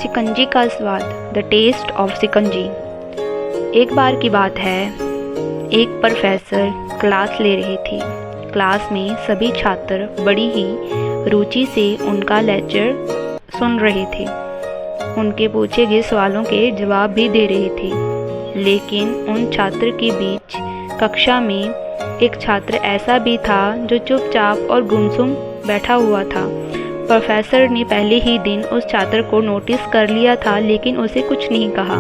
शिकंजी का स्वाद, the test of शिकंजी। एक बार की बात है, एक प्रोफेसर क्लास ले रहे थे। क्लास में सभी छात्र बड़ी ही रुचि से उनका लेक्चर सुन रहे थे। उनके पूछे गए सवालों के जवाब भी दे रहे थे। लेकिन उन छात्र के बीच कक्षा में एक छात्र ऐसा भी था जो चुपचाप और गुमसुम बैठा हुआ था। प्रोफेसर ने पहले ही दिन उस छात्र को नोटिस कर लिया था, लेकिन उसे कुछ नहीं कहा।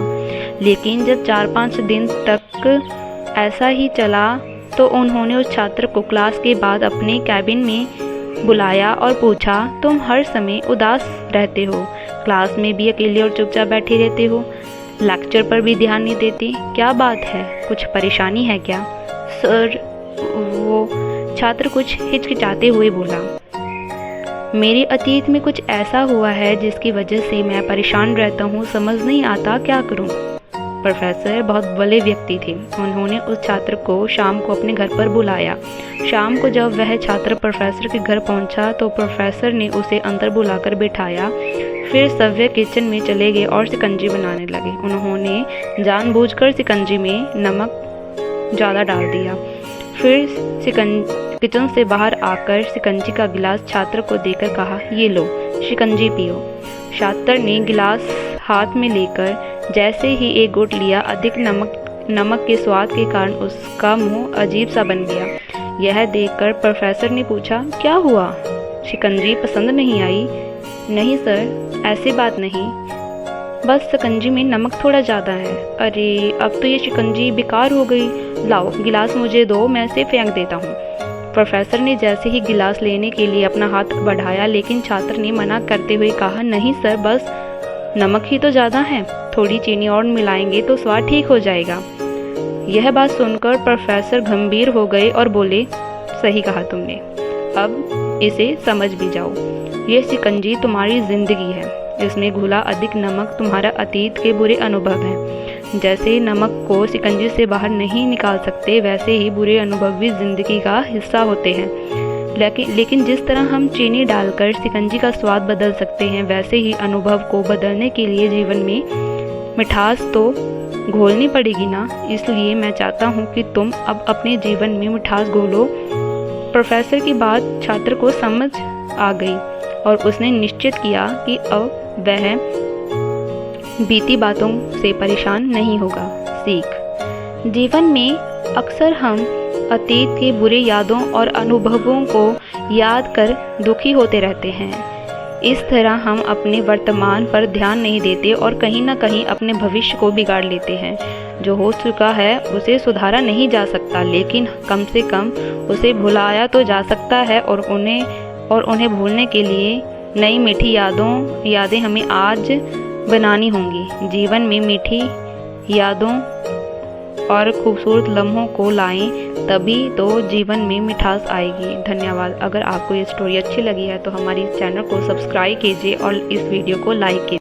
लेकिन जब 4-5 दिन तक ऐसा ही चला तो उन्होंने उस छात्र को क्लास के बाद अपने कैबिन में बुलाया और पूछा, तुम हर समय उदास रहते हो, क्लास में भी अकेले और चुपचाप बैठे रहते हो, लेक्चर पर भी ध्यान नहीं देते, क्या बात है, कुछ परेशानी है क्या? सर, वो छात्र कुछ हिचकिचाते हुए बोला, मेरे अतीत में कुछ ऐसा हुआ है जिसकी वजह से मैं परेशान रहता हूँ, समझ नहीं आता क्या करूँ। प्रोफेसर बहुत बड़े व्यक्ति थे। उन्होंने उस छात्र को शाम को अपने घर पर बुलाया। शाम को जब वह छात्र प्रोफेसर के घर पहुँचा तो प्रोफेसर ने उसे अंदर बुलाकर बिठाया। फिर सभ्य किचन में चले गए और शिकंजी बनाने लगे। उन्होंने जानबूझकर शिकंजी में नमक ज़्यादा डाल दिया। फिर किचन से बाहर आकर शिकंजी का गिलास छात्र को देकर कहा, ये लो, शिकंजी पियो। छात्र ने गिलास हाथ में लेकर जैसे ही एक घूंट लिया, अधिक नमक के स्वाद के कारण उसका मुंह अजीब सा बन गया। यह देखकर प्रोफेसर ने पूछा, क्या हुआ, शिकंजी पसंद नहीं आई? नहीं सर, ऐसी बात नहीं, बस शिकंजी में नमक थोड़ा ज़्यादा है। अरे, अब तो ये शिकंजी बेकार हो गई, लाओ गिलास मुझे दो, मैं इसे फेंक देता हूँ। प्रोफेसर ने जैसे ही गिलास लेने के लिए अपना हाथ बढ़ाया, लेकिन छात्र ने मना करते हुए कहा, नहीं सर, बस नमक ही तो ज़्यादा है, थोड़ी चीनी और मिलाएंगे तो स्वाद ठीक हो जाएगा। यह बात सुनकर प्रोफेसर गंभीर हो गए और बोले, सही कहा तुमने, अब इसे समझ भी जाओ। ये शिकंजी तुम्हारी जिंदगी है, इसमें घुला अधिक नमक तुम्हारा अतीत के बुरे अनुभव हैं। जैसे नमक को शिकंजी से बाहर नहीं निकाल सकते, वैसे ही बुरे अनुभव भी जिंदगी का हिस्सा होते हैं। लेकिन जिस तरह हम चीनी डालकर शिकंजी का स्वाद बदल सकते हैं, वैसे ही अनुभव को बदलने के लिए जीवन में मिठास तो घोलनी पड़ेगी ना। इसलिए मैं चाहता हूँ कि तुम अब अपने जीवन में मिठास घोलो। प्रोफेसर की बात छात्र को समझ आ गई और उसने निश्चित किया कि अब वह बीती बातों से परेशान नहीं होगा। सीख, जीवन में अक्सर हम अतीत की बुरी यादों और अनुभवों को याद कर दुखी होते रहते हैं। इस तरह हम अपने वर्तमान पर ध्यान नहीं देते और कहीं ना कहीं अपने भविष्य को बिगाड़ लेते हैं। जो हो चुका है उसे सुधारा नहीं जा सकता, लेकिन कम से कम उसे भुलाया तो जा सकता है और उन्हें भूलने के लिए नई मीठी यादें हमें आज बनानी होंगी। जीवन में मीठी यादों और खूबसूरत लम्हों को लाएं, तभी तो जीवन में मिठास आएगी। धन्यवाद। अगर आपको ये स्टोरी अच्छी लगी है तो हमारी चैनल को सब्सक्राइब कीजिए और इस वीडियो को लाइक कीजिए।